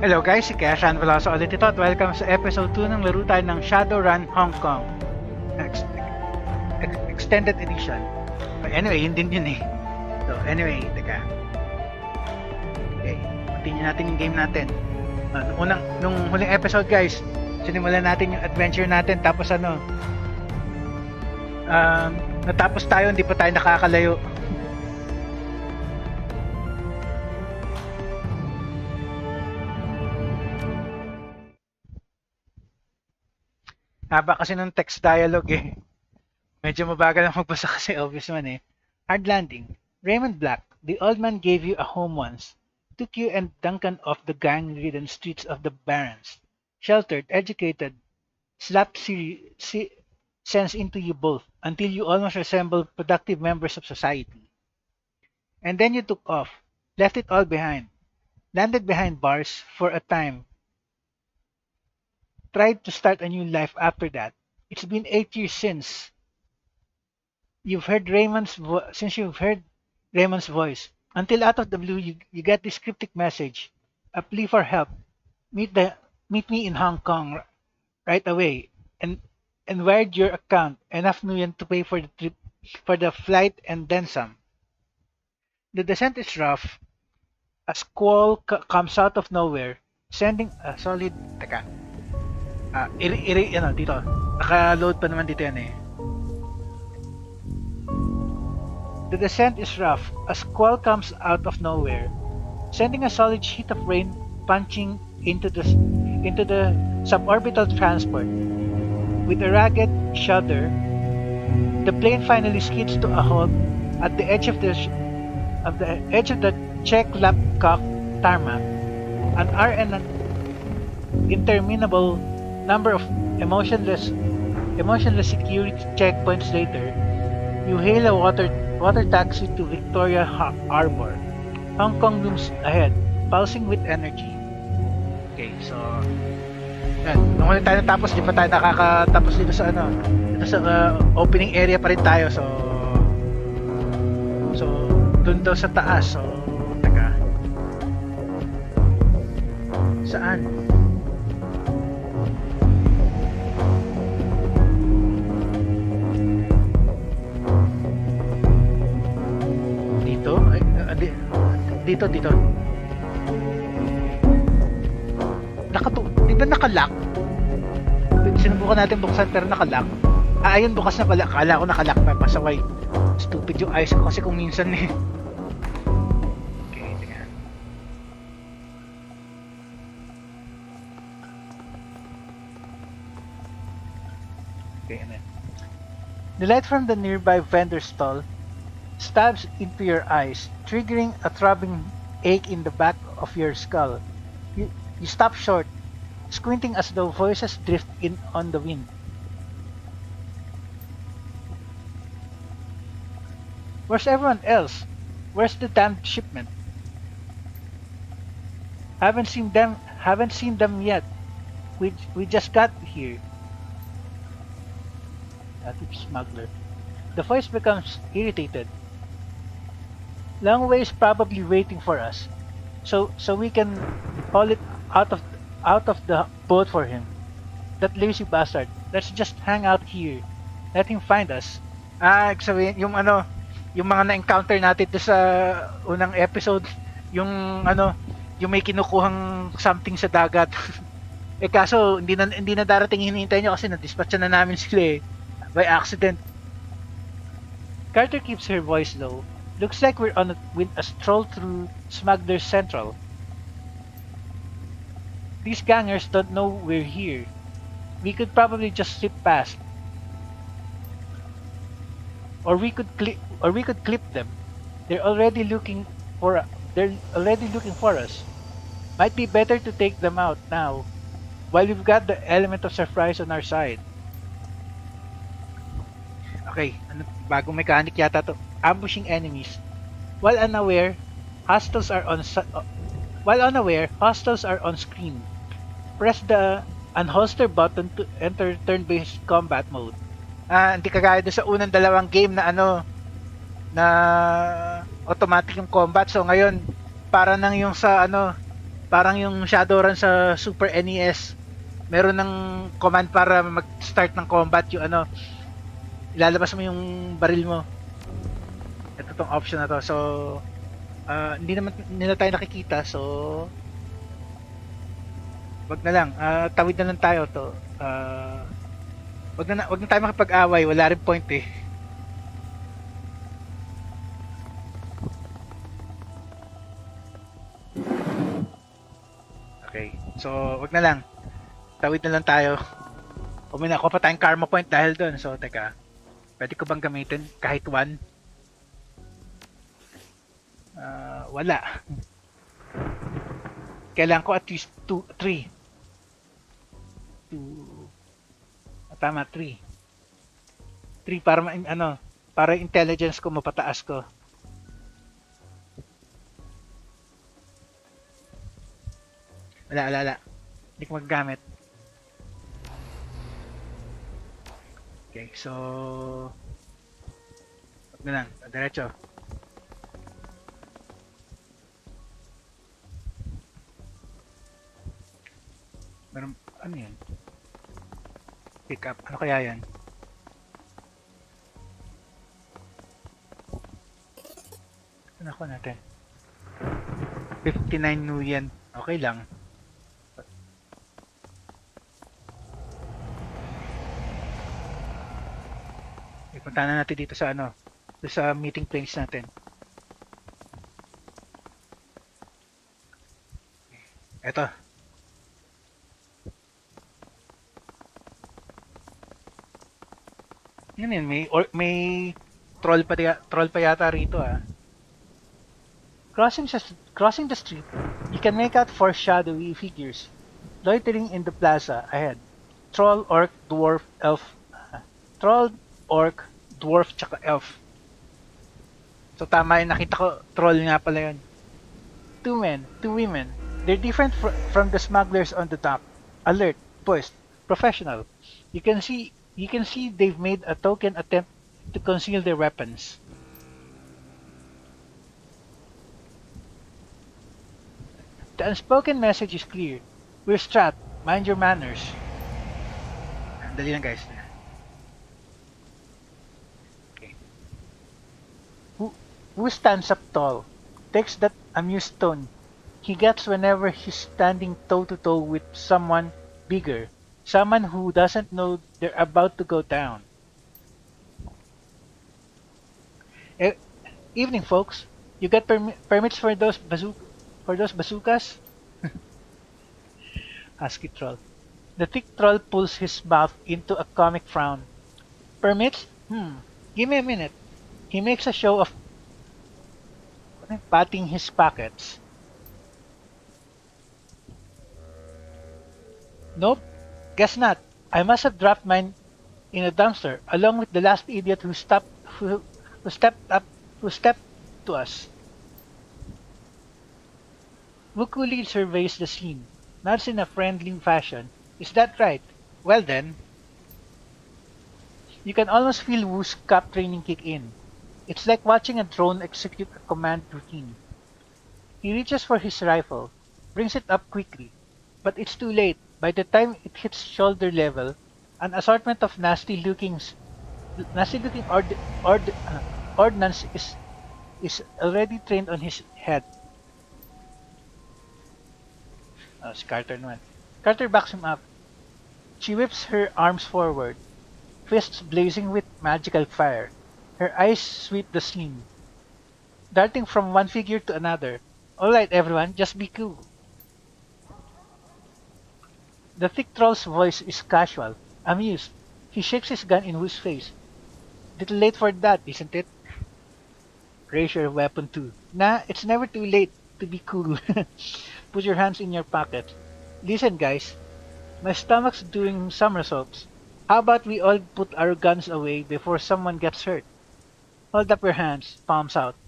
Hello guys, si Keshan Veloso ulit ito at welcome sa episode 2 ng laro tayo ng Shadowrun Hong Kong Extended Edition. Anyway, yun din yun eh. So anyway, teka. Okay, continue natin yung game natin. Nung huling episode guys, sinimulan natin yung adventure natin tapos natapos tayo, hindi pa tayo nakakalayo. Haba kasi ng text dialogue eh. Medyo mabagal ang magbasa kasi obvious man eh. Hard landing. Raymond Black, the old man gave you a home once. Took you and Duncan off the gang-ridden streets of the Barrens. Sheltered, educated, slapped sense into you both until you almost resembled productive members of society. And then you took off, left it all behind, landed behind bars for a time, tried to start a new life after that. It's been 8 years since you've heard Raymond's voice. Until out of the blue, you get this cryptic message, a plea for help. Meet me in Hong Kong right away, and wired your account enough million to pay for the trip, for the flight, and then some. The descent is rough. A squall comes out of nowhere, sending a solid. Teka. Dito. Naka-load pa naman dito yan eh. The descent is rough. A squall comes out of nowhere, sending a solid sheet of rain punching into the suborbital transport. With a ragged shudder, the plane finally skids to a halt at the edge of the check lapcock tarmac. An hour and an interminable number of emotionless security checkpoints later, you hail a water taxi to Victoria Harbor. Hong Kong looms ahead, pulsing with energy. Okay, so nung ulit tayo natapos, di pa tayo nakakatapos dito sa opening area pa rin tayo. So dun daw sa taas. So teka, saan? Dito. Di ba nakalock? Sinubukan natin buksan pero nakalock. Ayun, bukas na pala. Akala ko nakalock na. Pasaway. Stupid yung eyes ko kasi kung minsan eh. Okay, tingnan. Okay, ano. The light from the nearby vendor stall stabs into your eyes, triggering a throbbing ache in the back of your skull. You stop short, squinting as though voices drift in on the wind. Where's everyone else? Where's the damned shipment? Haven't seen them yet. We just got here. That smuggler. The voice becomes irritated. Long way is probably waiting for us, so we can haul it out of the boat for him. That lazy bastard. Let's just hang out here. Let him find us. Sabihin, yung mga na-encounter natin sa unang episode, yung may kinukuhang something sa dagat. Kaso hindi na darating, hinihintay nyo kasi na-dispatch na namin sila by accident. Carter keeps her voice low. Looks like we're on a stroll through Smuggler's Central. These gangers don't know we're here. We could probably just slip past. Or we could clip them. They're already looking for us. Might be better to take them out now, while we've got the element of surprise on our side. Okay, bagong mechanic yata to. Ambushing enemies. While unaware, hostiles are on screen. Press the unholster button to enter turn-based combat mode. Hindi kagaya doon sa unang dalawang game na na automatic yung combat. So ngayon, para nang yung sa Parang yung Shadowrun sa Super NES, meron ng command para mag-start ng combat, yung ano, ilalabas mo yung baril mo. Ito tong option na to. So, hindi naman nila tayo nakikita, so wag na lang. Tawid na lang tayo to. Wag na tayo makipag-away, wala rin point eh. Okay. So, wag na lang. Tawid na lang tayo. May nakuha pa tayong karma point dahil doon. So, teka. Pwede ko bang gamitin kahit one? Wala. Kailangan ko at least 3. Tama, 3. 3 para para intelligence ko mapataas ko. Wala. Hindi ko magagamit. Okay, so wag na lang, diretso. Meron, ano yan? Pick up, ano kaya yan? Ano ako natin? 59 nuyen, okay lang. Punta na natin dito sa sa meeting place natin. Eto. Yan, may troll pa yata rito ah. Crossing the street, you can make out 4 shadowy figures loitering in the plaza ahead. Troll, orc, dwarf, elf. Troll, orc, dwarf, tsaka elf. So tama yung nakita ko, troll nga pala yun. 2 men, 2 women. They're different from the smugglers on the dock. Alert, poised, professional. You can see they've made a token attempt to conceal their weapons. The unspoken message is clear. We're strapped. Mind your manners. Dali lang guys. Who stands up tall, takes that amused tone he gets whenever he's standing toe-to-toe with someone bigger, someone who doesn't know they're about to go down. Evening, folks. You got permits for those bazookas? Husky troll. The thick troll pulls his mouth into a comic frown. Permits? Give me a minute. He makes a show of patting his pockets. Nope, guess not. I must have dropped mine in a dumpster, along with the last idiot who stepped to us. Wukuli surveys the scene, nods in a friendly fashion. Is that right? Well then. You can almost feel Wu's cop training kick in. It's like watching a drone execute a command routine. He reaches for his rifle, brings it up quickly, but it's too late. By the time it hits shoulder level, an assortment of nasty-looking ordnance is already trained on his head. Oh, it's Carter naman. Carter backs him up. She whips her arms forward, fists blazing with magical fire. Her eyes sweep the scene, darting from one figure to another. Alright everyone, just be cool. The thick troll's voice is casual, amused. He shakes his gun in Wu's face. Little late for that, isn't it? Raise your weapon too. Nah, it's never too late to be cool. Put your hands in your pockets. Listen guys, my stomach's doing somersaults. How about we all put our guns away before someone gets hurt? Hold up your hands, palms out.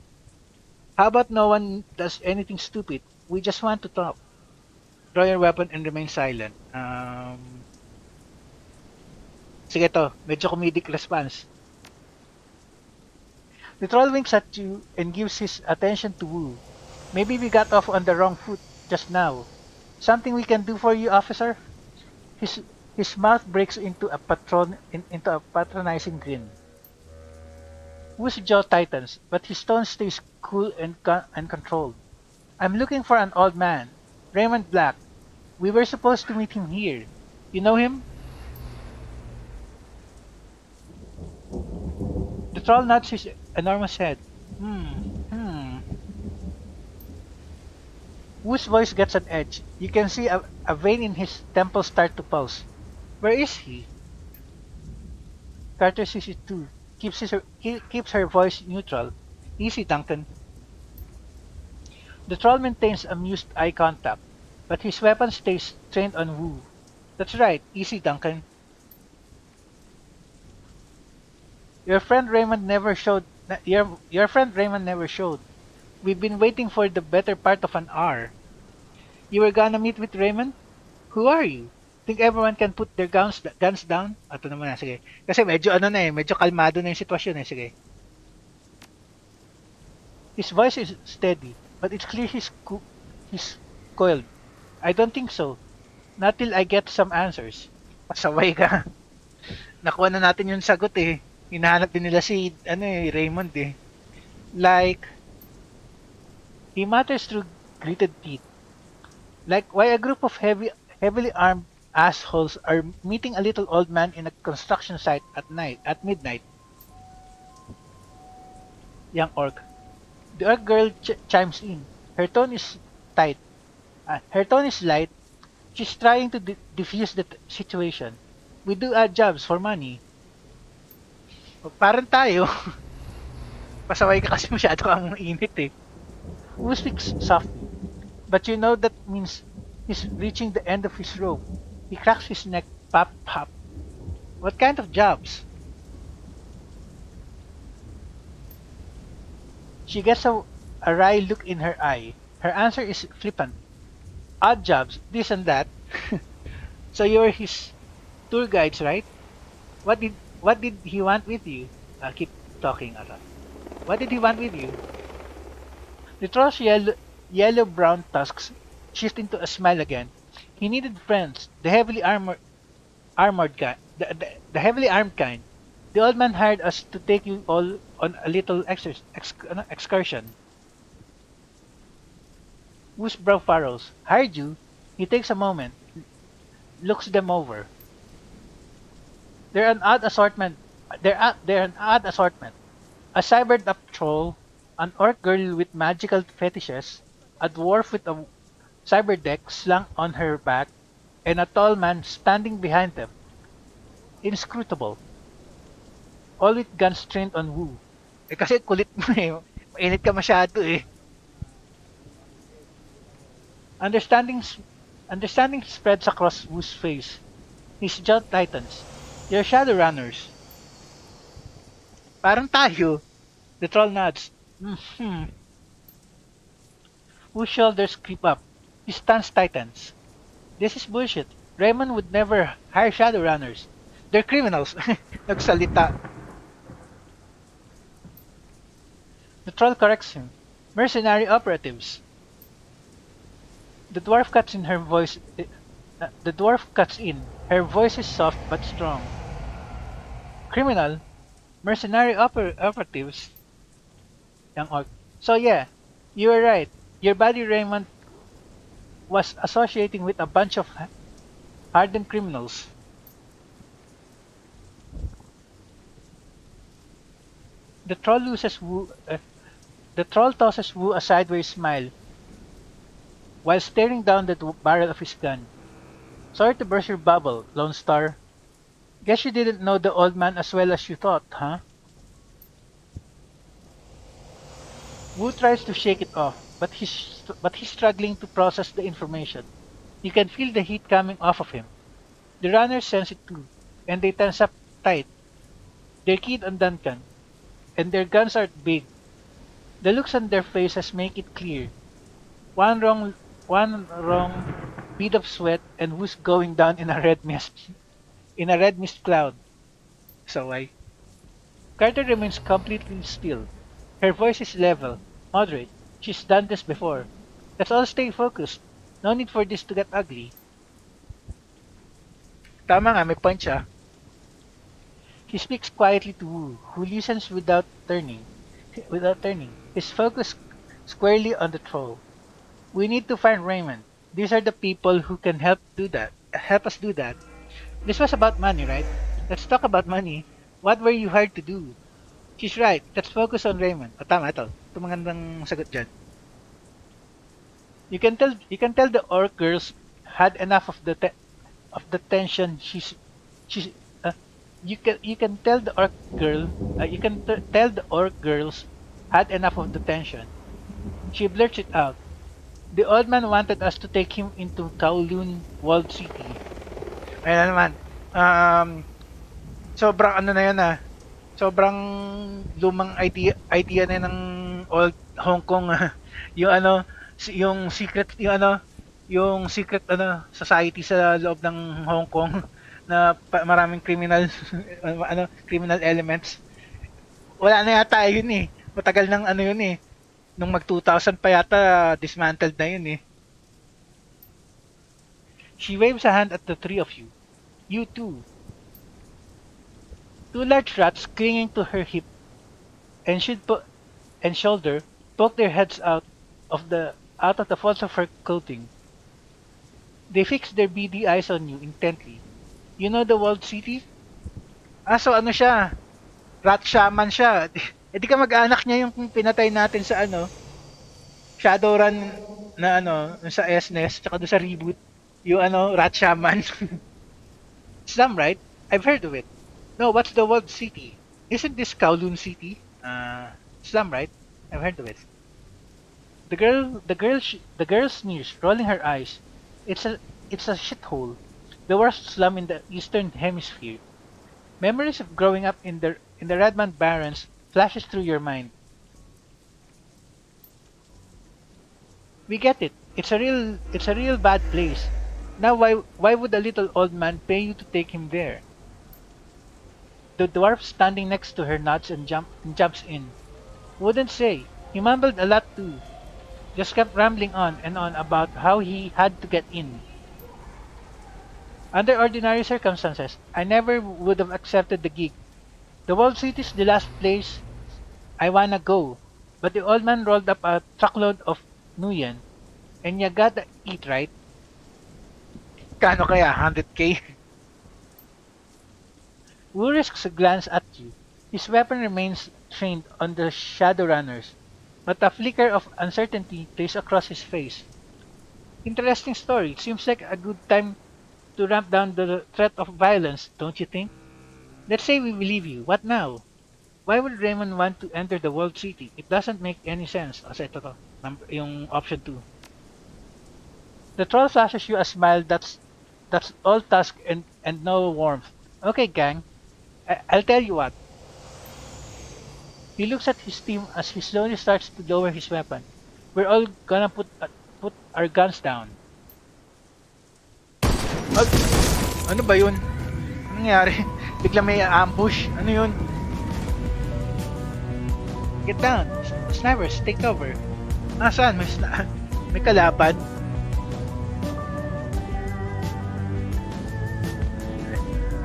How about no one does anything stupid? We just want to talk. Draw your weapon and remain silent. Sige to, medyo comedic response. The troll winks at you and gives his attention to Wu. Maybe we got off on the wrong foot just now. Something we can do for you, officer? His his mouth breaks into a patronizing grin. Wu's jaw tightens, but his tone stays cool and controlled. I'm looking for an old man, Raymond Black. We were supposed to meet him here. You know him? The troll nods his enormous head. Hmm, hmm. Wu's voice gets an edge. You can see a vein in his temple start to pulse. Where is he? Carter sees it too. Keeps her voice neutral. Easy, Duncan. The troll maintains amused eye contact, but his weapon stays trained on Wu. That's right, easy, Duncan. Your friend Raymond never showed. Your friend Raymond never showed. We've been waiting for the better part of an hour. You were gonna meet with Raymond? Who are you? Think everyone can put their guns down? Ito naman na, sige. Kasi medyo ano na eh, medyo kalmado na yung sitwasyon eh, sige. His voice is steady, but it's clear he's coiled. I don't think so. Not till I get some answers. Pasaway ka. Nakuha na natin yung sagot eh. Hinahanap din nila si Raymond eh. Like, he mutters through gritted teeth. Like why a group of heavily armed assholes are meeting a little old man in a construction site at midnight. Young orc. The orc girl chimes in. Her tone is tight. Her tone is light. She's trying to diffuse the situation. We do odd jobs for money. Parang tayo. Pasaway ka kasi masyado kang init eh. Who speaks softly? But you know that means he's reaching the end of his rope. He cracks his neck, pop, pop. What kind of jobs? She gets a wry look in her eye. Her answer is flippant. Odd jobs, this and that. So you're his tour guides, right? What did he want with you? I'll keep talking, Ara. What did he want with you? The troll's yellow-brown tusks shift into a smile again. He needed friends, armored kind, the heavily armed kind. The old man hired us to take you all on a little excursion. Wu's brow furrows. Hired you? He takes a moment, looks them over. They're an odd assortment. They're an odd assortment. A cybered up troll, an orc girl with magical fetishes, a dwarf with a cyber deck slung on her back, and a tall man standing behind them. Inscrutable. All with guns trained on Wu. Eh kasi kulit mo eh. Mainit ka masyado eh. Understanding Understanding spreads across Wu's face. His jaw tightens. You're Shadowrunners. Parang tayo. The troll nods. Hmm. Wu's shoulders creep up. His stance tightens. This is bullshit. Raymond would never hire Shadowrunners. They're criminals. Nagsalita. The troll corrects him. Mercenary operatives. The dwarf cuts in. The dwarf cuts in. Her voice is soft but strong. Criminal, mercenary operatives. Young orc. So yeah, you were right. Your buddy Raymond was associating with a bunch of hardened criminals. The troll loses Wu. The troll tosses Wu a sideways smile while staring down the barrel of his gun. Sorry to burst your bubble, Lone Star. Guess you didn't know the old man as well as you thought, huh? Wu tries to shake it off, but he's struggling to process the information. You can feel the heat coming off of him. The runners sense it too, and they tense up tight. They're keyed on Duncan, and their guns are big. The looks on their faces make it clear. One wrong bead of sweat and who's going down in a red mist cloud. So I. Carter remains completely still. Her voice is level, moderate. She's done this before. Let's all stay focused. No need for this to get ugly. Tama nga, may point siya. He speaks quietly to Wu, who listens without turning. His focus squarely on the troll. We need to find Raymond. These are the people who can help us do that. This was about money, right? Let's talk about money. What were you hired to do? She's right. Let's focus on Raymond. O tama ito. Ito magandang sagot dyan. You can tell the orc girls had enough of the tension she's you can tell the orc girl tell the orc girls had enough of the tension. She blurts it out. The old man wanted us to take him into Kowloon Walled City. Ayan na naman. Sobrang ano na yan sobrang lumang idea na ng old Hong Kong yung yung secret society sa loob ng Hong Kong na maraming criminal elements. Wala na yata yun eh. Matagal nang yun eh. Nung mag 2000 pa yata dismantled na yun eh. She waves a hand at the three of you. You too. Two large rats clinging to her hip and shoulder poke their heads out of the folds of her clothing. They fix their beady eyes on you intently. You know the walled city? So ano siya? Rat shaman siya. Eh di ka mag-anak niya yung pinatay natin sa Shadowrun na sa SNES, tsaka doon sa reboot, yung rat shaman. Slum, right? I've heard of it. No, what's the walled city? Isn't this Kowloon City? Slum, right? I've heard of it. The girl sneers, rolling her eyes. It's a shithole. The worst slum in the Eastern Hemisphere. Memories of growing up in the Redmond Barrens flashes through your mind. We get it. It's a real bad place. Now why would a little old man pay you to take him there? The dwarf standing next to her nods and jumps in. Wouldn't say. He mumbled a lot too. Just kept rambling on and on about how he had to get in. Under ordinary circumstances, I never would have accepted the gig. The walled city's the last place I wanna go. But the old man rolled up a truckload of nuyen. And you gotta eat, right? Kano kaya? 100k? Wu risks a glance at you. His weapon remains trained on the Shadowrunners, but a flicker of uncertainty plays across his face. Interesting story. It seems like a good time to ramp down the threat of violence, don't you think? Let's say we believe you. What now? Why would Raymond want to enter the walled city? It doesn't make any sense. Ito to. Yung option 2. The troll flashes you a smile that's all tusk and no warmth. Okay, gang. I'll tell you what. He looks at his team as he slowly starts to lower his weapon. We're all gonna put our guns down. Ano ba yun? Ano nangyari? Bigla may ambush. Ano yun? Get down. Snipers, take cover. Saan? May kalaban.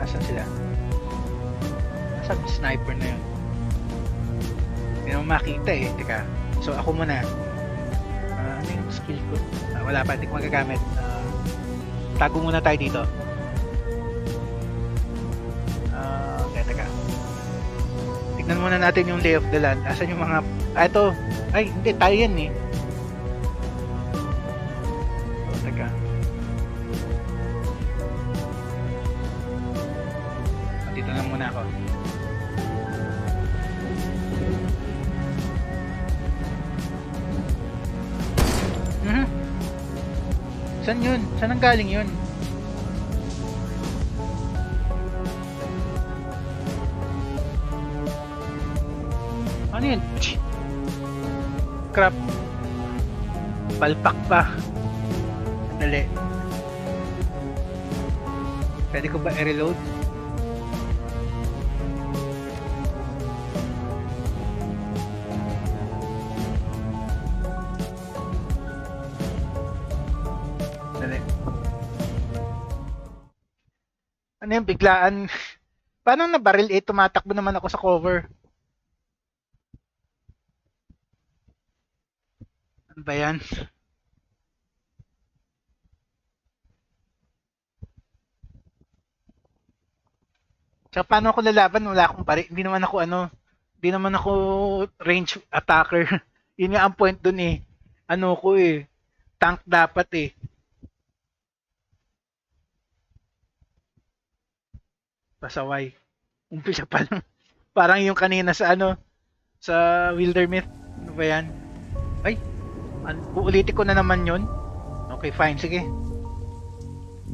Nasaan sila? Nasaan yung sniper na yun? Hindi naman makita eh. Teka. So ako muna. Ano yung skill ko? Wala pa. Hindi ko magagamit. Tago muna tayo dito. Teka. Tignan muna natin yung lay of the land. Asan yung mga... ito. Ay, hindi. Tayo yan eh. Teka. Dito na muna ako. Saan yun? Saan ang galing yun? Ano yun? Crap. Palpak pa. Dali. Pwede ko ba i-reload? Ano yung biglaan? Paano nabaril eh? Tumatakbo naman ako sa cover. Ano ba yan? Tsaka paano ako lalaban? Wala akong pare. Hindi naman ako ano. Hindi naman ako range attacker. Yun nga ang point dun eh. Ano ko eh. Tank dapat eh. Pasaway. Umpisa pa lang. Parang yung kanina sa ano. Sa Wildermyth. Ano ba yan? Ay. Uulitin ko na naman yun. Okay, fine. Sige.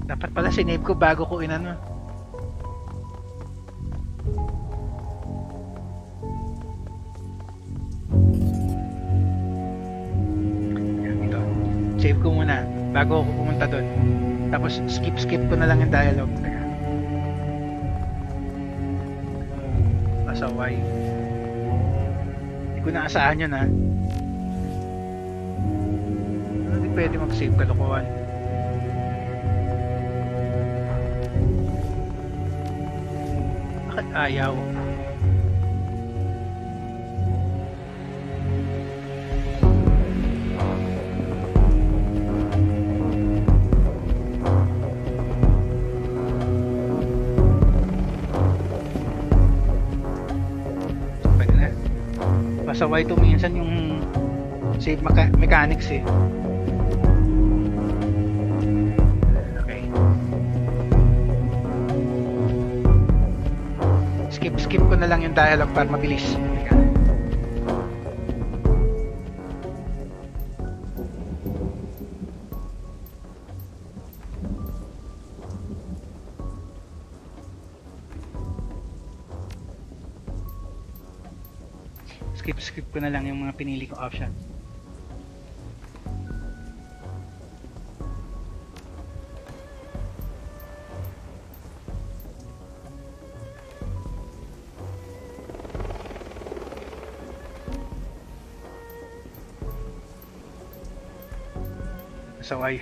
Dapat pala sinave ko bago ko inano. Ito. Save ko muna bago ako pumunta doon. Tapos skip ko na lang yung dialogue. Teka. Pasaway. Hindi ko naasahan yun ha. Hindi pwede mag-save kalokohan. Bakit ayaw? Pwede na. Pasaway ito minsan yung save mechanics eh. Skip ko na lang yung dialogue para mabilis. Skip ko na lang yung mga pinili ko option. Saway.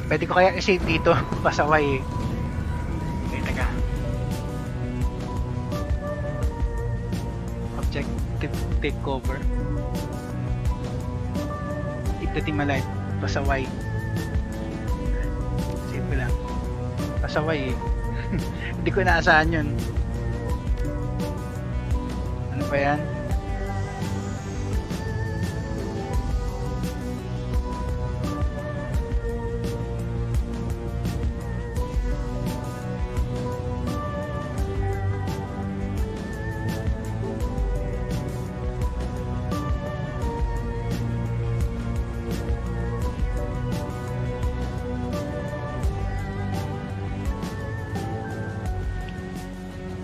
Pwede ko kaya i-save dito. Pasaway eh. Okay, taga. Objective take cover. Keep the team alive. Pasaway. Save ko lang. Pasaway eh. Hindi ko inaasahan yun. Ano ba yan?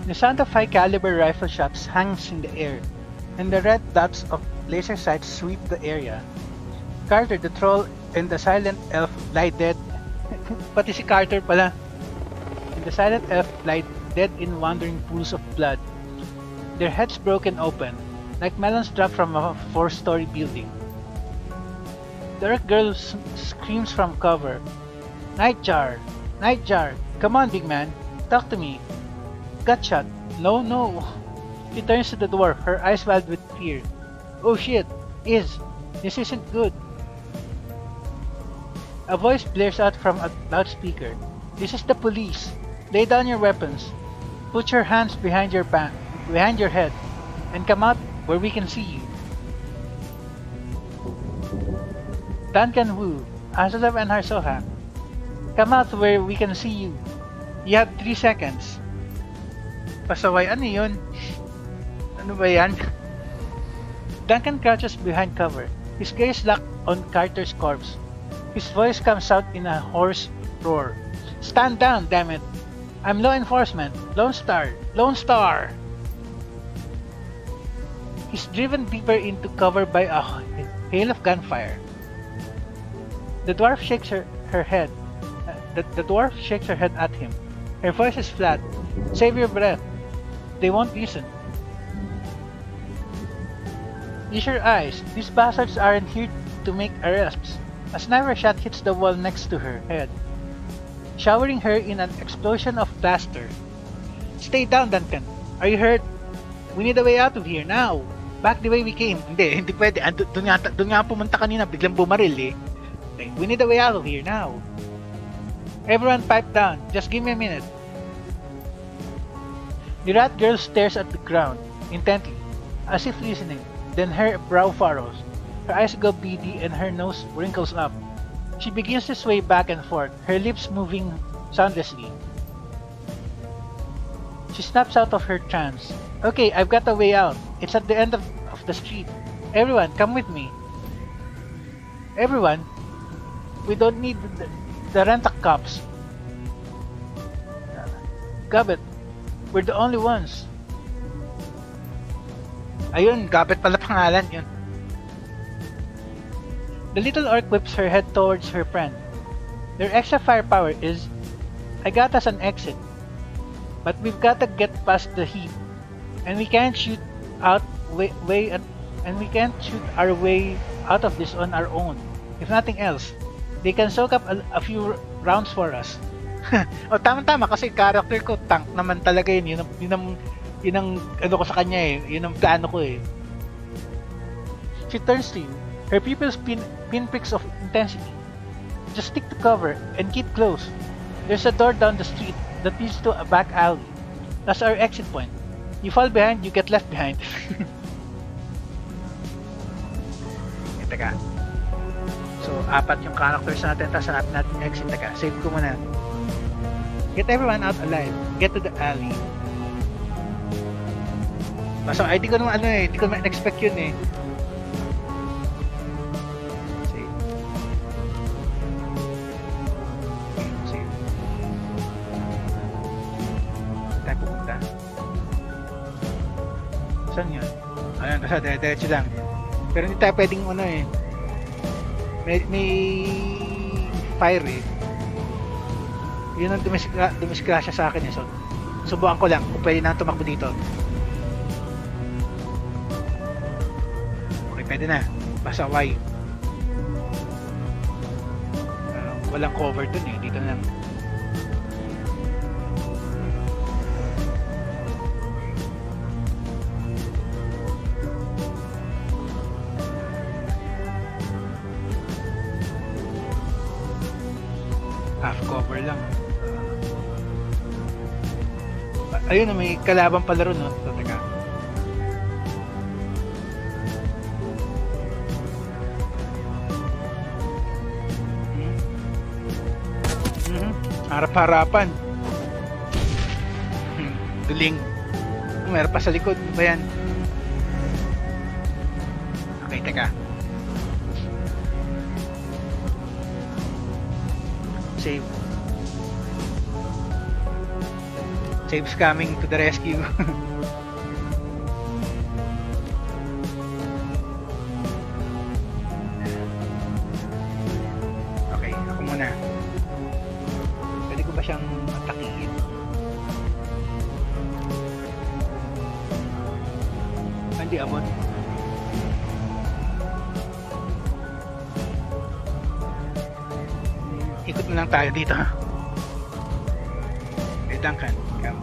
The sound of high-caliber rifle shots hangs in the air, and the red dots of laser sights sweep the area. Carter, the troll, and the silent elf lie dead. Pati si Carter pala. And the silent elf lie dead in wandering pools of blood. Their heads broken open, like melons dropped from a 4-story building. The Earth Girl screams from cover. Nightjar! Nightjar! Come on, big man! Talk to me! Gutshot! No, no! She turns to the dwarf, her eyes wild with fear. Oh shit! This isn't good! A voice blares out from a loudspeaker. This is the police! Lay down your weapons. Put your hands behind your back, behind your head, and come out where we can see you. Duncan Wu, Azulav and Harsoha. Come out where we can see you. You have 3 seconds. Pasaway, ano yun? Ano ba yan? Duncan crouches behind cover, his gaze locked on Carter's corpse. His voice comes out in a hoarse roar. Stand down, damn it! I'm law enforcement. Lone Star! Lone Star! He's driven deeper into cover by a hail of gunfire. The dwarf shakes her head. The dwarf shakes her head at him. Her voice is flat. Save your breath. They won't listen. Use your eyes. These bastards aren't here to make arrests. A sniper shot hits the wall next to her head, showering her in an explosion of plaster. Stay down, Duncan. Are you hurt? We need a way out of here now. Back the way we came. Hindi pwede. Doon nga pumunta kanina, biglang bumaril eh. Okay, we need a way out of here now. Everyone pipe down. Just give me a minute. The rat girl stares at the ground, intently, as if listening. Then her brow furrows. Her eyes go beady and her nose wrinkles up. She begins to sway back and forth, her lips moving soundlessly. She snaps out of her trance. Okay, I've got a way out. It's at the end of the street. Everyone, come with me. Everyone? We don't need the rent-a-cops. Gabbet, we're the only ones. Ayun, Gabbet pala pangalan yun. The little orc whips her head towards her friend. Their extra firepower is, I got us an exit. But we've got to get past the heat. And we can't shoot our way out of this on our own. If nothing else, they can soak up a few rounds for us. O tama-tama kasi character ko tank naman talaga yun. Yun ang ano ko sa kanya eh. Yun ang plano ko eh. She turns to you. Her pupils pinpricks of intensity. Just stick to cover and keep close. There's a door down the street that leads to a back alley. That's our exit point. You fall behind, you get left behind. Teka. So, 4 yung characters natin, tapos hanapin natin yung exit. Teka, save ko muna. Get everyone out alive. Get to the alley. Basta, ay, di ko naman hindi ko naman expect yun eh. Save. Save. Tayo pupunta. Saan yun? Ayun, nasa diretso lang. Pero hindi tayo pwedeng may fire eh. Yun ang dumisgrasya sa akin eh. So, subukan ko lang kung pwede na tumakbo dito. Okay, pwede na. Basta Y. Walang cover dun eh. Dito na lang. Half cover lang. Ayun, may kalaban pala ron, no? So, teka. Harap-harapan. Duling. Meron pa sa likod. Ano ba yan? Okay, teka. Save. Save's coming to the rescue. Okay, ako muna. Pwede ko ba siyang atakihin? Hindi abot. Ikot na lang tayo dito. May Duncan, come.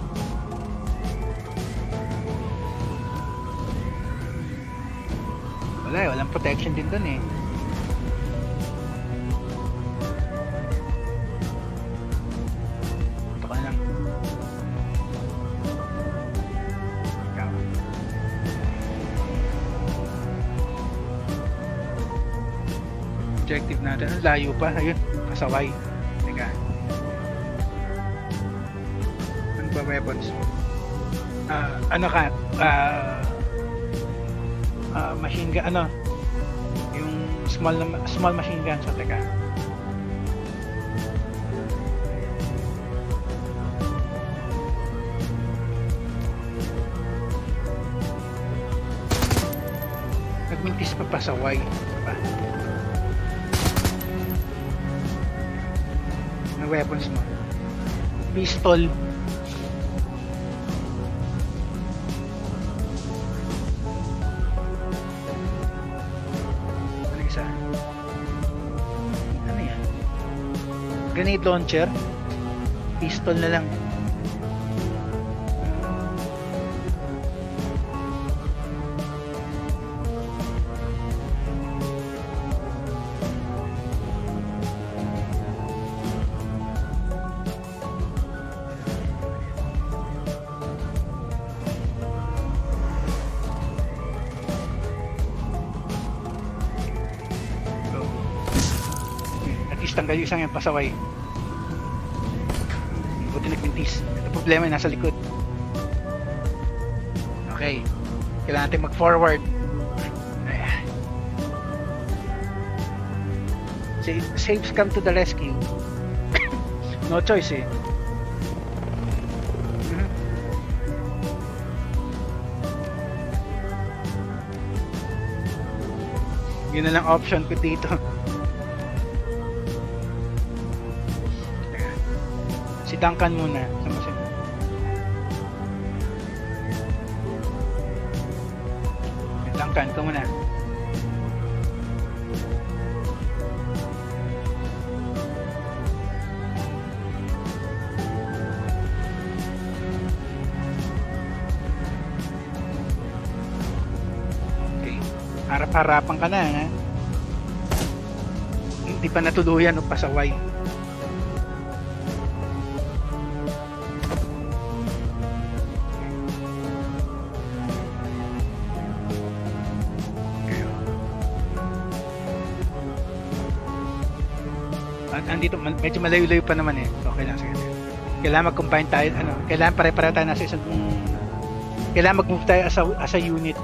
Wala eh, walang protection din dun eh. Ito ka na lang. Ikaw. Objective natin, layo pa, ayun. Kasaway. Teka. Ano ba weapons? Machine gun, yung small machine gun. So, teka. Nagmintis pa pasaway. Diba? weapons mo. Pistol. Ano isa? Ano yan? Grenade launcher. Pistol na lang. Tanggal yung isang yung pasaway. Buti nagmintis. Ito problema yung nasa likod. Okay. Kailangan natin mag-forward. Saves come to the rescue. No choice eh. Yun na lang option ko dito. Si Duncan muna. Duncan, ikaw muna. Okay. Harap-harapan ka na, ha? Hindi pa natuluyan o pasaway. Andito medyo malayo-layo pa naman eh. Okay lang, sige. Kailangan mag-combine tayo, kailangan pare-pareho tayo nasa isang kailangan mag-move tayo as a unit.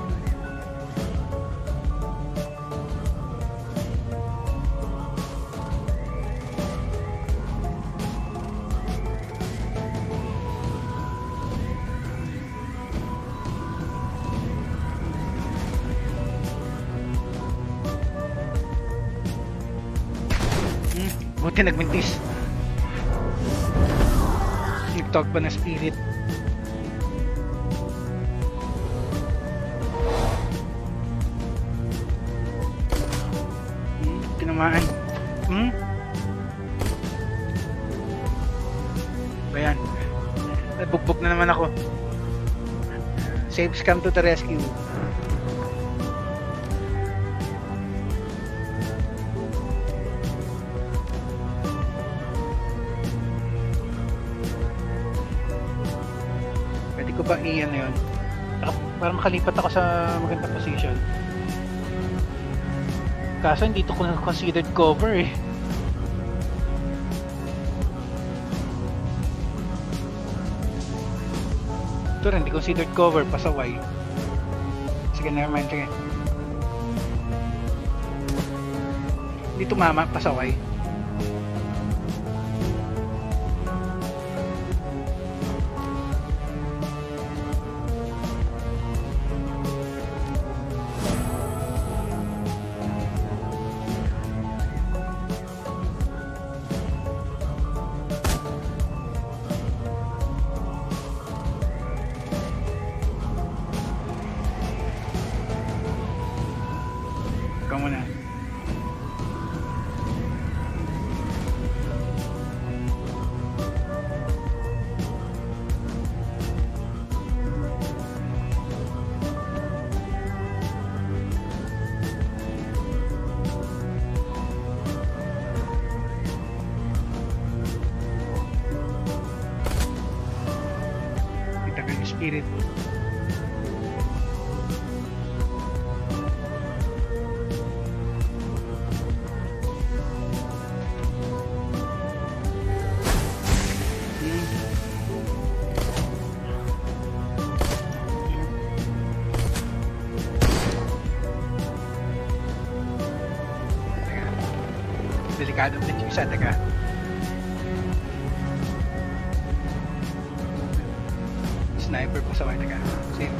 Buti nagmintis. Nag-talk pa ng spirit. Tinamaan. Ayan. Nabugbog na naman ako. Saves come to the rescue. Ko ba iyan na yun? Para makalipat ako sa magandang position. Kaso hindi ito considered cover eh. Ito rin, hindi considered cover, pasaway. Sige, nevermind, sige. Hindi tumama, pasaway. Ikaw muna. Kita ka yung spirit. Delikado din yung isa, teka. Sniper pa sa white, teka. Save.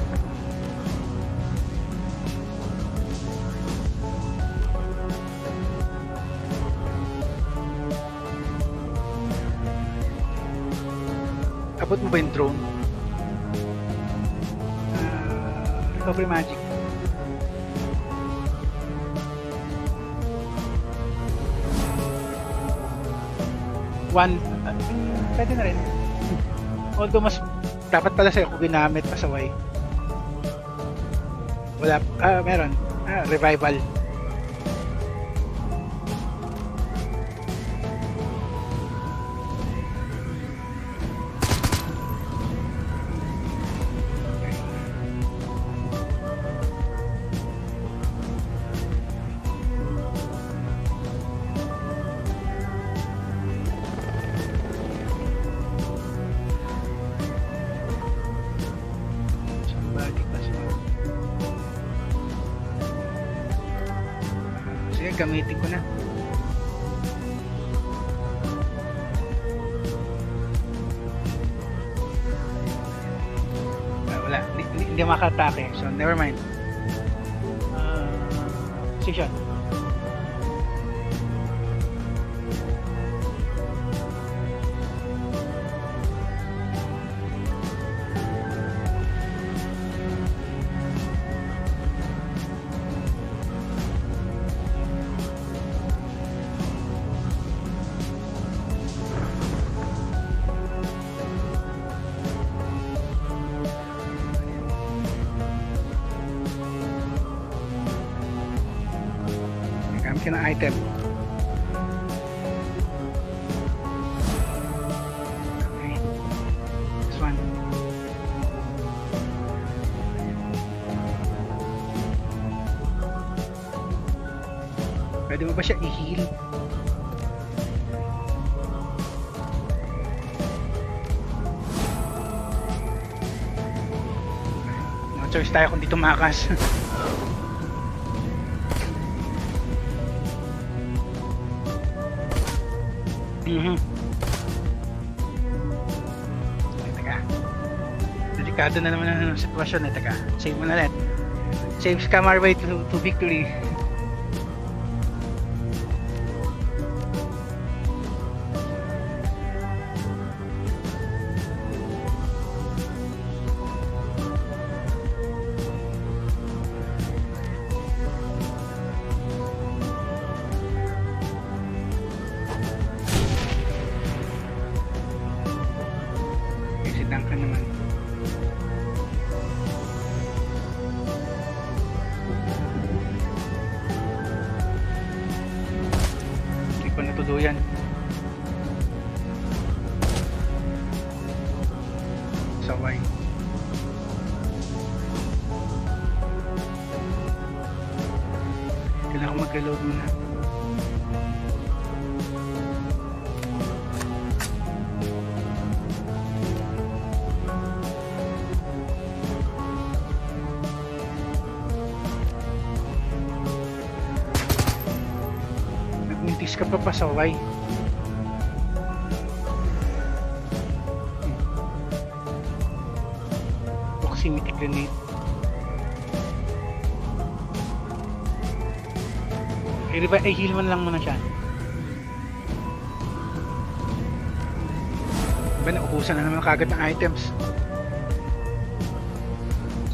Abot mo ba yung drone? Recovery magic. One, pwede na rin. Although mas dapat pala sa'yo kung ginamit pasaway. Wala, meron. Revival. Gamitin ko na. Wala, hindi makatake, so never mind. Position. Ng item. Okay. This one. Pwede mo ba siya i-heal? No choice tayo kung di tumakas. Teka. Delikado na naman ang sitwasyon. Teka. Save mo na ulit. Save scam our way to victory. Tuluyan. Saway. Kailangan ko mag-reload muna. Nagmintis ka pa pasaway. Proximity grenade. I-heal mo lang muna siya. Diba naubusan na naman kagad ng items.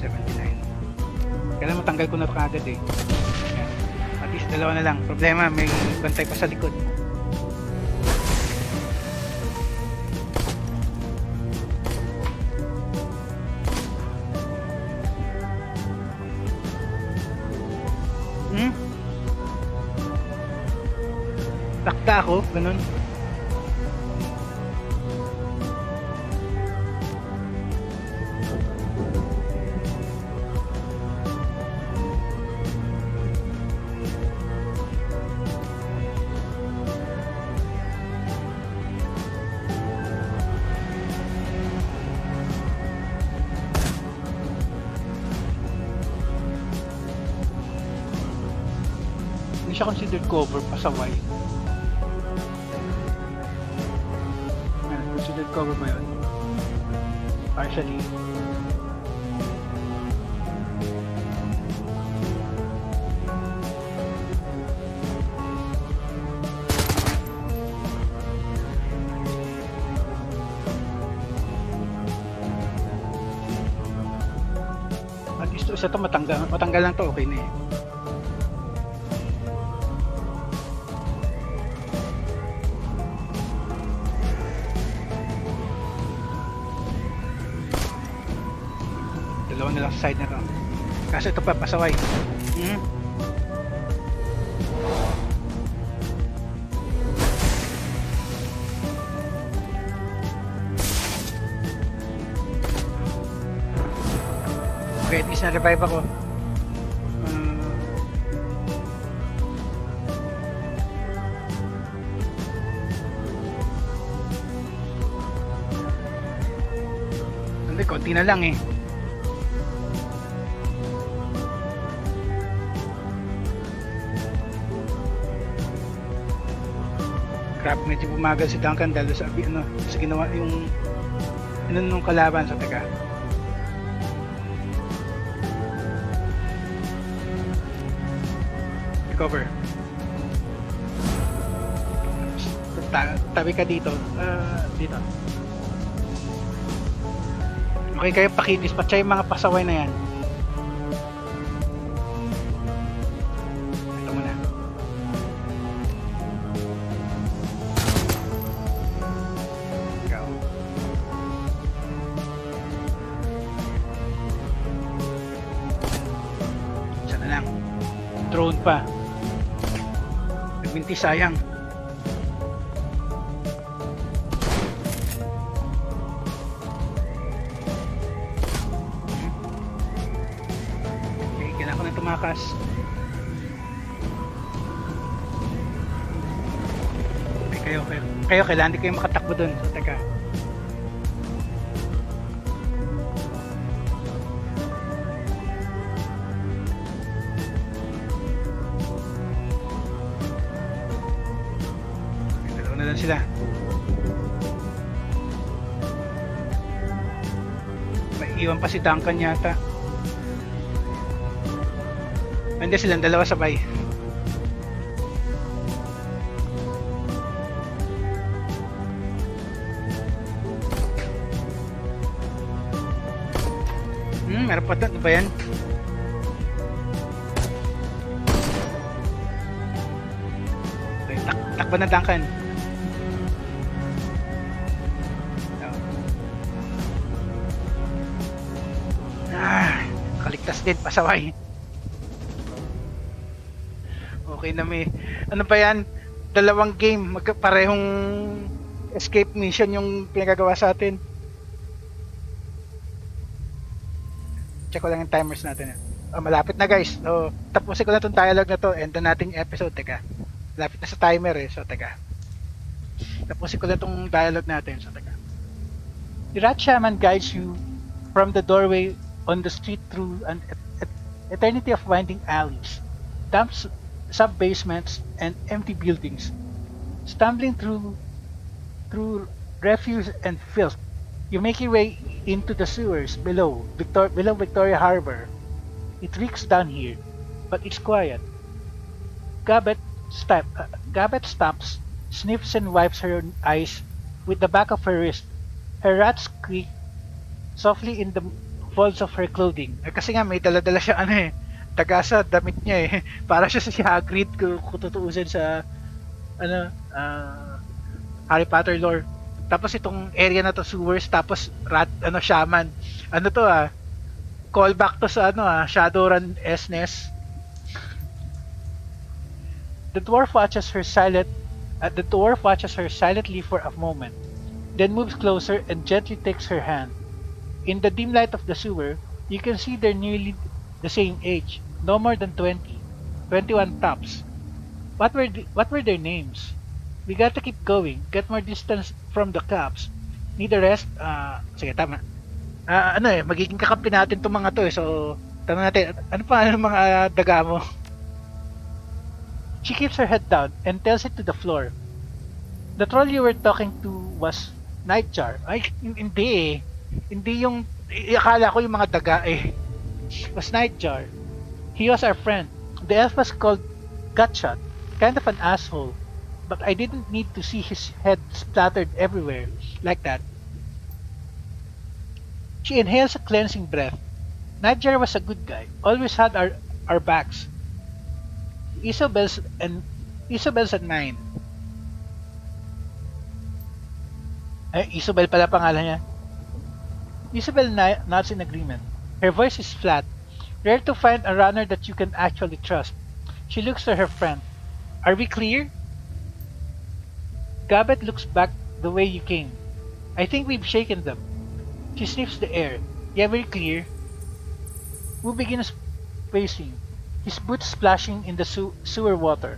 79. Kailan matanggal ko na ito kagad eh. Yan. At least dalawa na lang. Problema, may bantay pa sa likod. Takta ako, ganun. Hindi siya considered cover, pasaway. Considered cover ba yun? Partially. So isa to matanggal lang to, okay na eh. Dalawa na lang sa side na to. Kaso ito pa, pasaway. Okay, at least na-revive ako. Hindi, konti na lang eh. Crap, medyo bumagal si Duncan dahil sa ginawa yung nung kalaban sa taga. Recover. Tabi ka dito. Dito. Okay kayo pakinis. Patsa yung mga pasaway na yan. Ito muna. Ikaw. Isa na lang. Drone pa. Nagminti sayang. Okay, kailangan ko na tumakas. Okay, kayo kailangan di kayo makatakbo dun. So, teka. Sila. May iwan pa si Duncan yata. Hindi silang dalawa sabay. Meron pa doon. Ano ba yan? Okay, takbo na Duncan. Kaligtas din, pasaway. Okay na may ano pa yan, dalawang game, parehong escape mission yung pinagagawa sa atin. Check ko lang yung timers natin. Malapit na guys. So, tapusin ko na itong dialogue na to, end na natin yung episode. Teka, malapit na sa timer eh. So teka, tapusin ko na itong dialogue natin. So teka. The rat shaman guides you from the doorway on the street through an eternity of winding alleys, damp sub-basements, and empty buildings. Stumbling through refuse and filth, you make your way into the sewers below Victoria Harbor. It reeks down here, but it's quiet. Gabbett stops, sniffs and wipes her eyes with the back of her wrist. Her rats squeak softly in the folds of her clothing. Kasi nga may dala-dala siya Tagasa damit niya eh. Para siya si Hagrid kung tutuusin sa Harry Potter lore. Tapos itong area na to sewers, tapos shaman. Callback to sa Shadowrun SNES. The dwarf watches her silently for a moment, then moves closer and gently takes her hand. In the dim light of the sewer, you can see they're nearly the same age, no more than 20, 21 tops. What were their names? We gotta keep going, get more distance from the cops. Need a rest? Sige, tama. Magiging kakampi natin itong mga to eh. So, tanong natin, ano mga daga mo? She keeps her head down and tells it to the floor. The troll you were talking to was Nightjar. Ay, hindi eh. Hindi yung, akala ko yung mga daga eh. Was Nightjar. He was our friend. The elf was called Gutshot. Kind of an asshole. But I didn't need to see his head splattered everywhere like that. She inhales a cleansing breath. Nigel was a good guy, always had our backs. Isobel's at 9. Isobel pala pangalan niya. Isabel nods in agreement. Her voice is flat. Rare to find a runner that you can actually trust. She looks to her friend. Are we clear? Gabbett looks back the way you came. I think we've shaken them. She sniffs the air. Yeah, we're clear. Wu begins pacing, his boots splashing in the sewer water,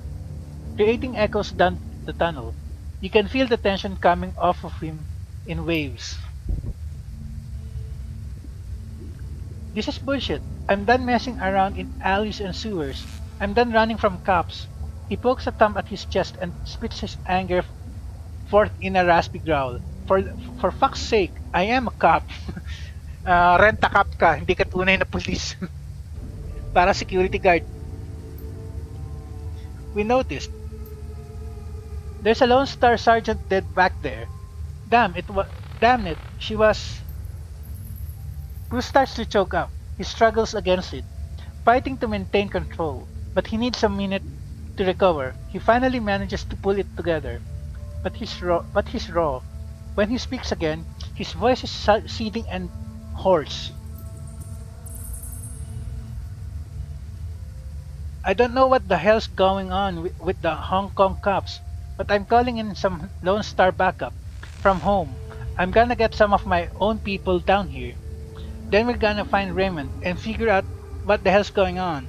creating echoes down the tunnel. You can feel the tension coming off of him in waves. This is bullshit. I'm done messing around in alleys and sewers. I'm done running from cops. He pokes a thumb at his chest and spits his anger forth in a raspy growl. For fuck's sake, I am a cop. Rent-a-cop ka, hindi ka tunay na police. Para security guard. We noticed. There's a Lone Star Sergeant dead back there. Damn it, she was... Bruce starts to choke up. He struggles against it, fighting to maintain control, but he needs a minute to recover. He finally manages to pull it together. But he's raw. When he speaks again, his voice is seething and hoarse. I don't know what the hell's going on with the Hong Kong cops, but I'm calling in some Lone Star backup from home. I'm gonna get some of my own people down here. Then we're gonna find Raymond and figure out what the hell's going on.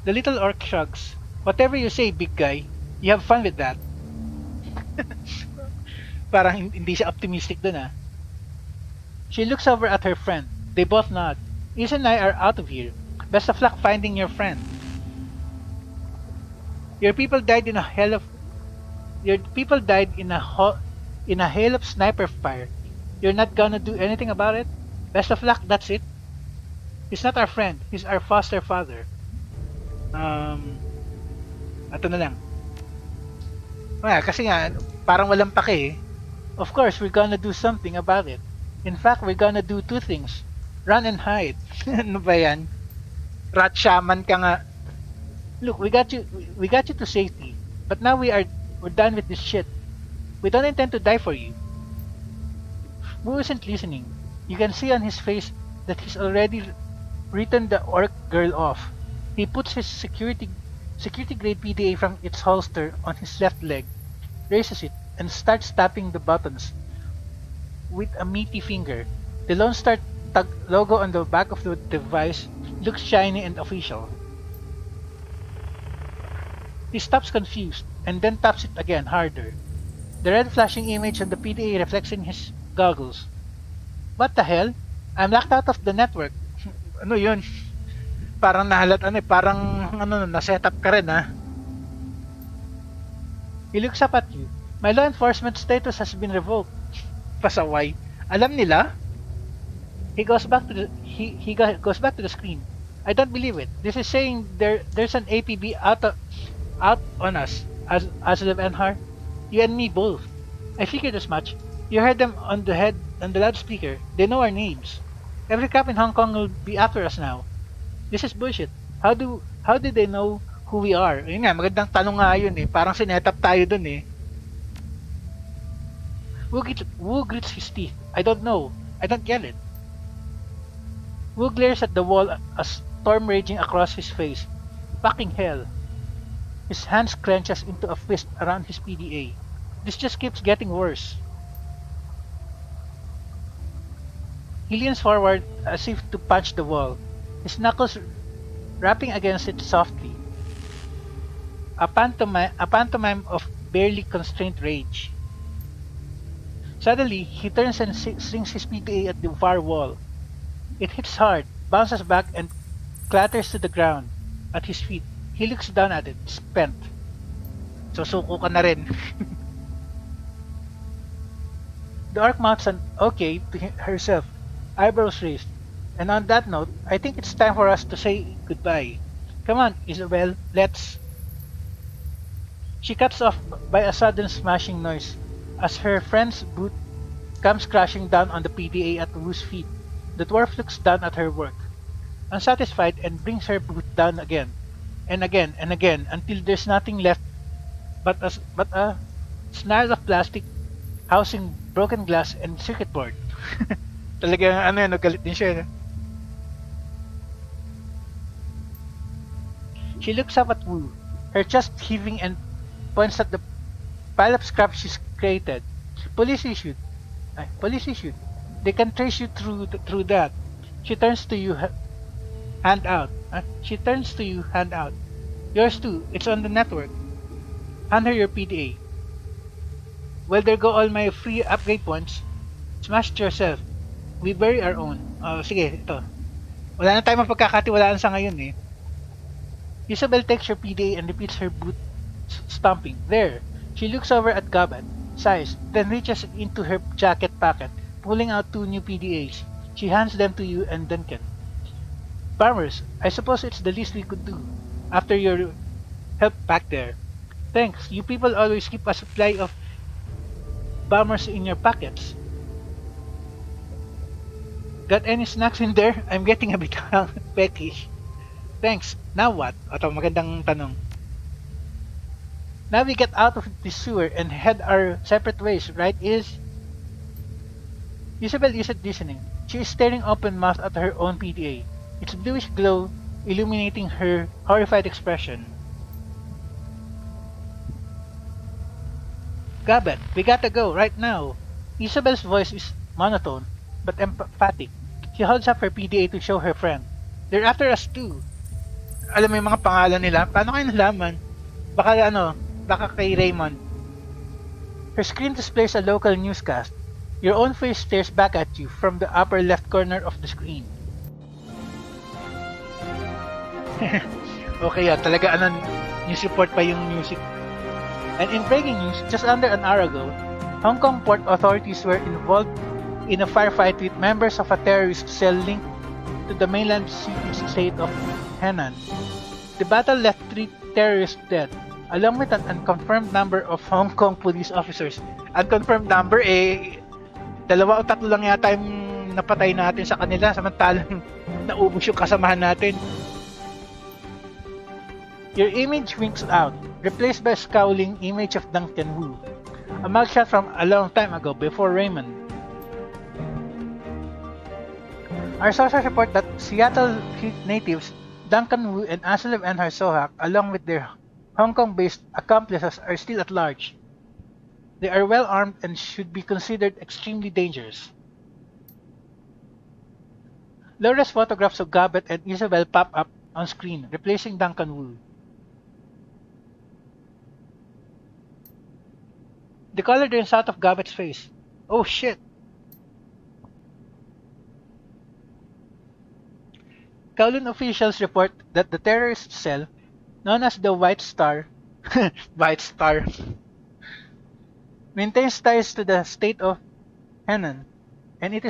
The little orc shrugs. Whatever you say, big guy. You have fun with that. Parang hindi siya optimistic dun ah. She looks over at her friend. They both nod. Isa and I are out of here. Best of luck finding your friend. Your people died in a hail of sniper fire. You're not gonna do anything about it? Best of luck, that's it. He's not our friend, he's our foster father. Ato na lang. Well, kasi nga, parang walang pake eh. Of course, we're gonna do something about it. In fact, we're gonna do two things. Run and hide. Ano ba yan? Rat shaman ka nga. Look, we got you to safety. But now we're done with this shit. We don't intend to die for you. Wu isn't listening. You can see on his face that he's already written the orc girl off. He puts his security grade PDA from its holster on his left leg, raises it, and starts tapping the buttons with a meaty finger. The Lone Star tag logo on the back of the device looks shiny and official. He stops confused, and then taps it again, harder. The red flashing image on the PDA reflects in his goggles. What the hell? I'm locked out of the network. Ano yun? Parang nahalat parang na-set up ka rin ha. He looks up at you. My law enforcement status has been revoked. Pasaway. Alam nila? He goes back to the screen. I don't believe it. This is saying there's an APB out on us, as Aslev and Har. You and me both. I figured as much. You heard them on the loudspeaker. They know our names. Every cop in Hong Kong will be after us now. This is bullshit. How did they know who we are? Yun nga, magandang tanong nga yun eh. Parang sinetap tayo dun eh. Wu grits his teeth. I don't know. I don't get it. Wu glares at the wall, a storm raging across his face. Fucking hell. His hands clenches into a fist around his PDA. This just keeps getting worse. He leans forward as if to punch the wall, his knuckles rapping against it softly. A pantomime of barely constrained rage. Suddenly, he turns and slings his PDA at the far wall. It hits hard, bounces back, and clatters to the ground at his feet. He looks down at it, spent. Susuko ka na rin. The orc mounts an okay to herself, eyebrows raised. And on that note, I think it's time for us to say goodbye. Come on, Isabel, let's... She cuts off by a sudden smashing noise as her friend's boot comes crashing down on the PDA at Wu's feet. The dwarf looks down at her work, unsatisfied, and brings her boot down again, and again, and again, until there's nothing left but a snarl of plastic housing broken glass and circuit board. Talagang ano yan, galit din siya. She looks up at Wu, her chest heaving, and points at the pile of scrap she's created. Police issued. Police issued. They can trace you through that. She turns to you, hand out. She turns to you, hand out. Yours too. It's on the network. Hand her your PDA. Well, there go all my free upgrade points. Smash it yourself. We bury our own. Oh, sige, ito. Wala na tayong mapagkakatiwalaan sa ngayon eh. Isabel takes her PDA and repeats her boot stomping. There. She looks over at Gabat, sighs, then reaches into her jacket pocket, pulling out 2 new PDAs. She hands them to you and Duncan. Farmers, I suppose it's the least we could do, after your help back there. Thanks, you people always keep a supply of bombers in your pockets. Got any snacks in there? I'm getting a bit peckish. Thanks. Now what? Ito, magandang tanong. Now we get out of this sewer and head our separate ways, right, Isabel isn't listening. She is staring open-mouthed at her own PDA, its bluish glow illuminating her horrified expression. Gabat, we gotta go, right now. Isabel's voice is monotone, but emphatic. She holds up her PDA to show her friend. They're after us too. Alam mo yung mga pangalan nila? Paano kayo nalaman? Baka kay Raymond. Her screen displays a local newscast. Your own face stares back at you from the upper left corner of the screen. Okay, talaga news report pa yung music. And in breaking news, just under an hour ago, Hong Kong port authorities were involved in a firefight with members of a terrorist cell linked to the mainland state of Henan. The battle left 3 terrorists dead, along with an unconfirmed number of Hong Kong police officers. Unconfirmed number, 2 o 3 lang yata yung napatay natin sa kanila, samantalang naubos yung kasamahan natin. Your image winks out, replaced by a scowling image of Duncan Wu, a mugshot from a long time ago before Raymond. Our sources report that Seattle natives Duncan Wu and Aslev and Sohak, along with their Hong Kong-based accomplices, are still at large. They are well armed and should be considered extremely dangerous. Laura's photographs of Gabat and Isabel pop up on screen, replacing Duncan Wu. The color drains out of Gabat's face. Oh shit! Kowloon officials report that the terrorist cell, known as the White Star, maintains ties to the state of Henan, and it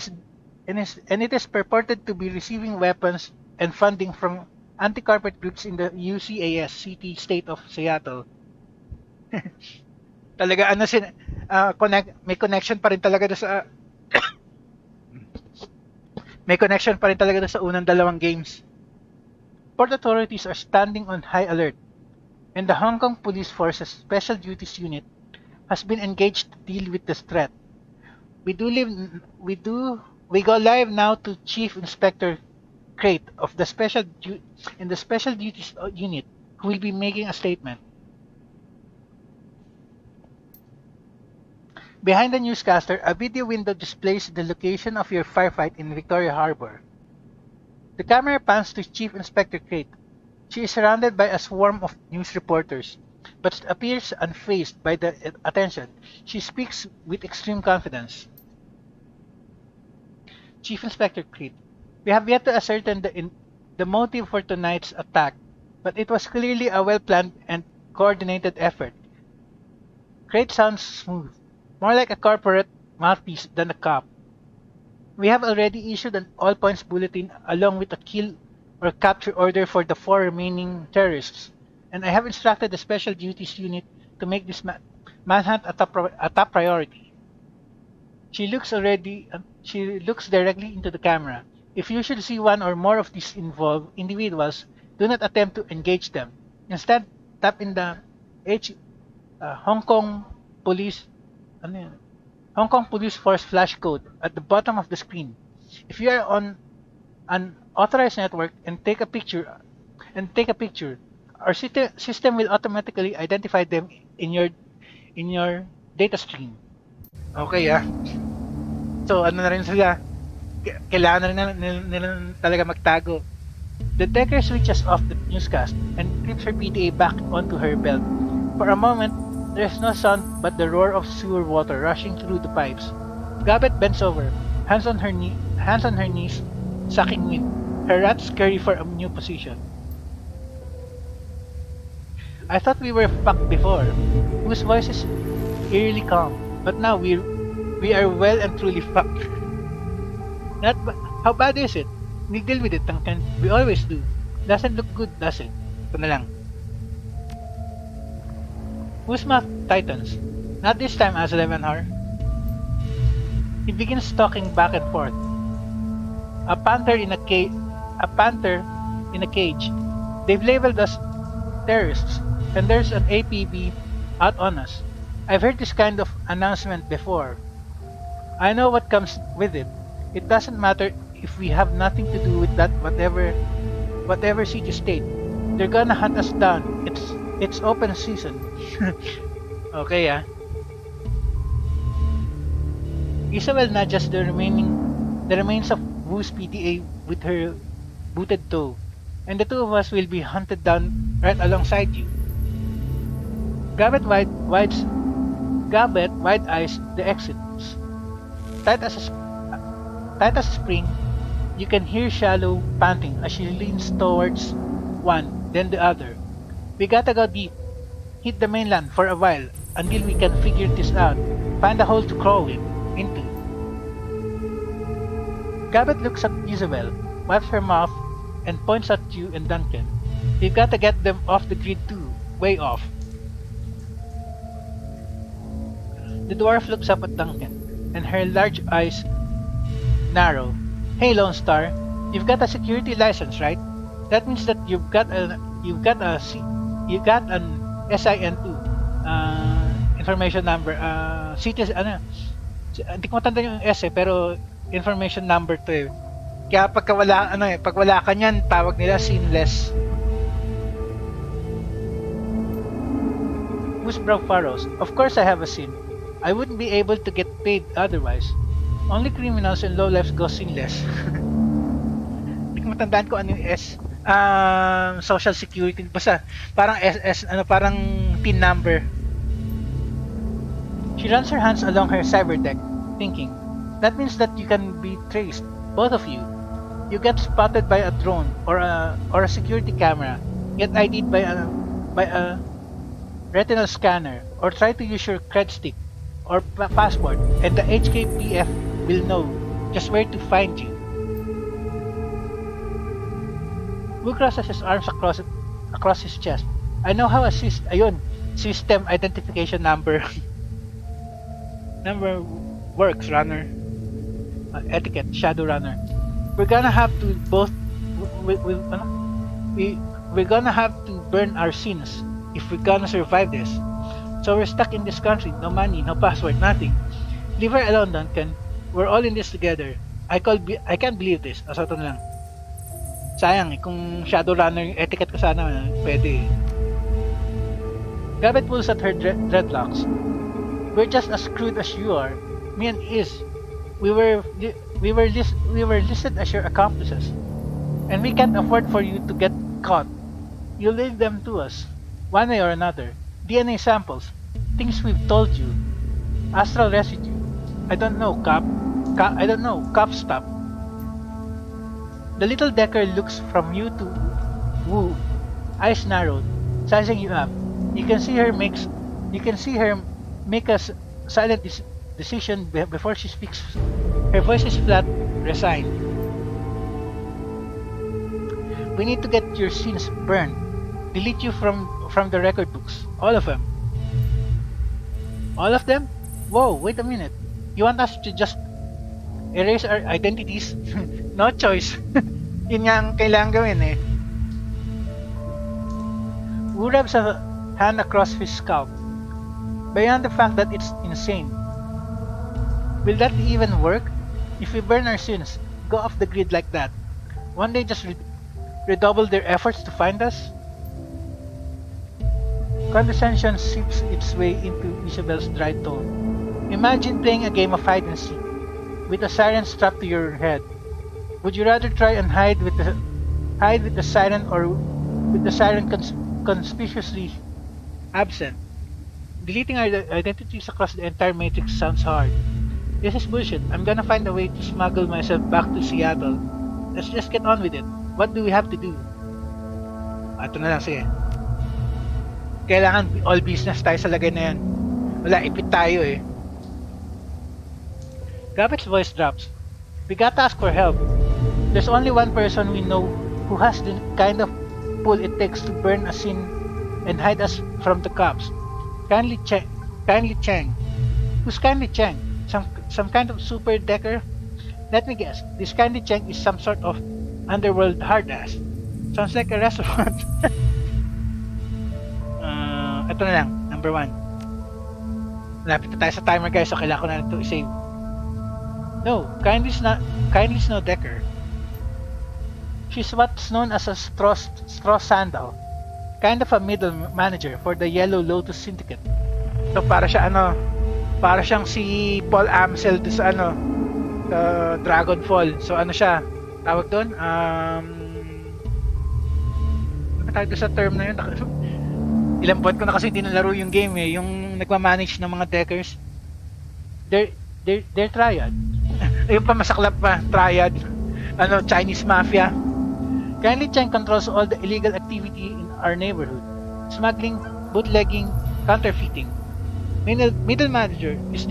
is purported to be receiving weapons and funding from anti-corporate groups in the UCAS city state of Seattle. Talaga may connection pa rin talaga sa may connection pa rin talaga sa unang dalawang games. Port authorities are standing on high alert, and the Hong Kong Police Force's Special Duties Unit has been engaged to deal with this threat. We go live now to Chief Inspector Crate of the Special Duties Unit, who will be making a statement. Behind the newscaster, a video window displays the location of your firefight in Victoria Harbor. The camera pans to Chief Inspector Crate. She is surrounded by a swarm of news reporters, but appears unfazed by the attention. She speaks with extreme confidence. Chief Inspector Crate, we have yet to ascertain the motive for tonight's attack, but it was clearly a well-planned and coordinated effort. Crate sounds smooth, more like a corporate mouthpiece than a cop. We have already issued an all-points bulletin along with a kill or capture order for the 4 remaining terrorists, and I have instructed the Special Duties Unit to make this manhunt a top priority. She looks directly into the camera, If you should see one or more of these involved individuals, do not attempt to engage them. Instead, tap in the H Hong Kong Police ano yun? Hong Kong Police Force flash code at the bottom of the screen. If you are on an authorized network and take a picture, our system will automatically identify them in your data stream. Okay So ano na rin sila, kailangan na rin nila talaga magtago. The decker switches off the newscast and clips her PDA back onto her belt. For a moment, there is no sound but the roar of sewer water rushing through the pipes. Gabet bends over, hands on her knees, sucking wind. Her rats scurry for a new position. I thought we were fucked before, whose voice is eerily calm, but now we are well and truly fucked. How bad is it? We deal with it, Duncan. We always do. Doesn't look good, does it? Ito na lang. Whose mouth tightens? Not this time, Aslevenhar. He begins stalking back and forth. A panther in a cage. They've labeled us terrorists, and there's an APB out on us. I've heard this kind of announcement before. I know what comes with it. It doesn't matter if we have nothing to do with that whatever city state. They're gonna hunt us down. It's open season. Okay Isabel nudges the remains of Wu's PDA with her booted toe, and the two of us will be hunted down right alongside you. Gabet wide eyes the exits. Tight as a spring, you can hear Shallow panting as she leans towards one, then the other. We gotta go deep, hit the mainland for a while until we can figure this out, find a hole to crawl into. Gabet looks at Isabel, wipes her mouth, and points at you and Duncan. We've gotta get them off the grid too, way off. The dwarf looks up at Duncan, and her large eyes narrow. Hey Lone Star, you've got a security license, right? That means that you've got an SIN2 information number. Hindi ko matanda yung S pero information number to eh. Kaya pag wala ka niyan, tawag nila sinless. Who's brow furrows? Of course I have a sin. I wouldn't be able to get paid otherwise. Only criminals and lowlifes go sinless. Hindi ko matandaan ko ano yung S. Social security. Basta, parang SS, parang PIN number. She runs her hands along her cyber deck, thinking, that means that you can be traced, both of you. You get spotted by a drone or a security camera, get ID'd by a retinal scanner, or try to use your cred stick or passport, and the HKPF will know just where to find you. Who crosses his arms across his chest. I know how system identification number works, runner. Etiquette, Shadowrunner. We're gonna have to we're gonna have to burn our sins if we're gonna survive this. So we're stuck in this country, no money, no passport, nothing. Leave her alone, Duncan. We're all in this together. I can't believe this. Ito na lang. Sayang kung Shadowrunner yung etiquette ko sana, pwede Gabet pulls at her dreadlocks. We're just as screwed as you are. Me and Iz. We were listed as your accomplices. And we can't afford for you to get caught. You leave them to us, one way or another. DNA samples, things we've told you, astral residue. I don't know, cop stop. The little decker looks from you to Wu, eyes narrowed, sizing you up. You can see her make a silent decision before she speaks. Her voice is flat, resigned. We need to get your sins burned. Delete you from the record books. All of them. All of them? Whoa, wait a minute. You want us to just erase our identities? No choice. Yun nga ang kailangan gawin eh. Wu rubs a hand across his scalp. Beyond the fact that it's insane. Will that even work? If we burn our sins, go off the grid like that, won't they just redouble their efforts to find us? Condescension seeps its way into Isabel's dry tone. Imagine playing a game of hide and seek, with a siren strapped to your head. Would you rather try and hide with the siren, or with the siren conspicuously absent? Deleting our identities across the entire matrix sounds hard. This is bullshit. I'm gonna find a way to smuggle myself back to Seattle. Let's just get on with it. What do we have to do? Ito na lang, sige. Kailangan all business tayo sa lagay na yan. Wala, ipit tayo eh. Gabbett's voice drops. We gotta ask for help. There's only one person we know who has the kind of pull it takes to burn a sin and hide us from the cops. Kindly Chang. Who's Kindly Chang? Some kind of super decker? Let me guess. This Kindly Chang is some sort of underworld hard ass. Sounds like a restaurant. Ito na lang, number 1. Malapit na tayo sa timer guys, so kailangan ko na ito i-save. No, Kindly's no decker. She's what's known as a straw sandal. Kind of a middle manager for the Yellow Lotus Syndicate. So para siyang si Paul Amsel sa Dragonfall. So ano siya? Tawag doon? Ano tawag doon sa term na yun? Ilang buwan ko na kasi hindi nalaro yung game eh. Yung nagmamanage ng mga deckers. They're triad. Yung pa masaklap pa, triad. Chinese mafia. Kindly Chang controls all the illegal activity in our neighborhood. Smuggling, bootlegging, counterfeiting. Middle manager, is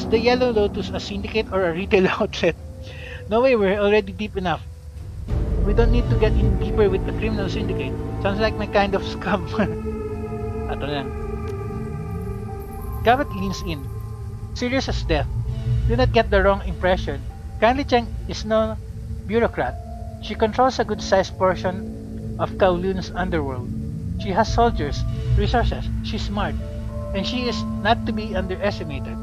the Yellow Lotus a syndicate or a retail outlet? No way, we're already deep enough. We don't need to get in deeper with the criminal syndicate. Sounds like my kind of scum. Ato na lang. Gabbett leans in, serious as death. Do not get the wrong impression. Kindly Chang is no bureaucrat. She controls a good-sized portion of Kowloon's underworld. She has soldiers, resources, she's smart, and she is not to be underestimated.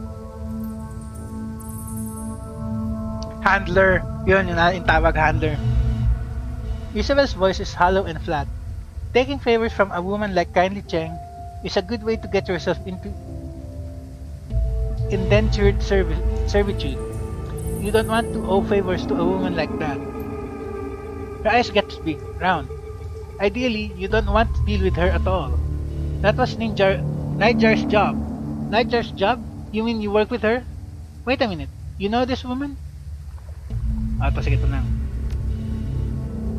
Handler, yun yung tawag, handler. Isabel's voice is hollow and flat. Taking favors from a woman like Kindly Chang is a good way to get yourself into indentured servitude. You don't want to owe favors to a woman like that. Her eyes get big, round. Ideally, you don't want to deal with her at all. That was Nightjar's job. Nightjar's job? You mean you work with her? Wait a minute. You know this woman? Sige, ito na.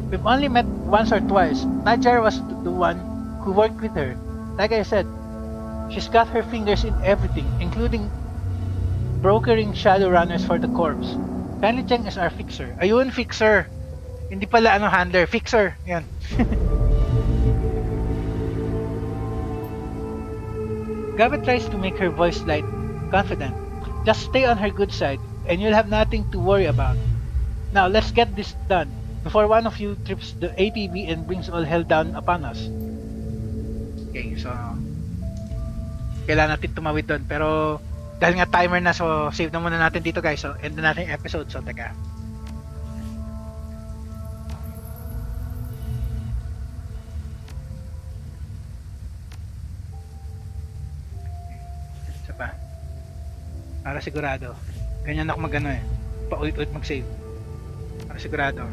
We've only met once or twice. Nightjar was the one who worked with her. Like I said, she's got her fingers in everything, including brokering Shadowrunners for the corps. Kindly Chang is our fixer. Ayun, fixer! Hindi pala handler, fixer. Yan. Gabbett tries to make her voice light, confident. Just stay on her good side, and you'll have nothing to worry about. Now, let's get this done, before one of you trips the ATV and brings all hell down upon us. Okay, so kailangan natin tumawid doon, pero dahil nga timer na, so save na muna natin dito guys. So end na natin yung episode. So teka, isa pa para sigurado. Ganyan ako mag paulit-ulit mag-save para sigurado.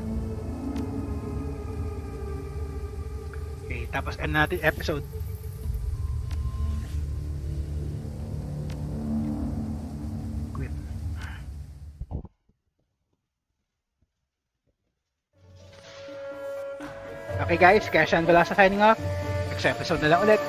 Okay, tapos end natin episode. Okay guys, kaya siya signing off. Next episode na lang ulit.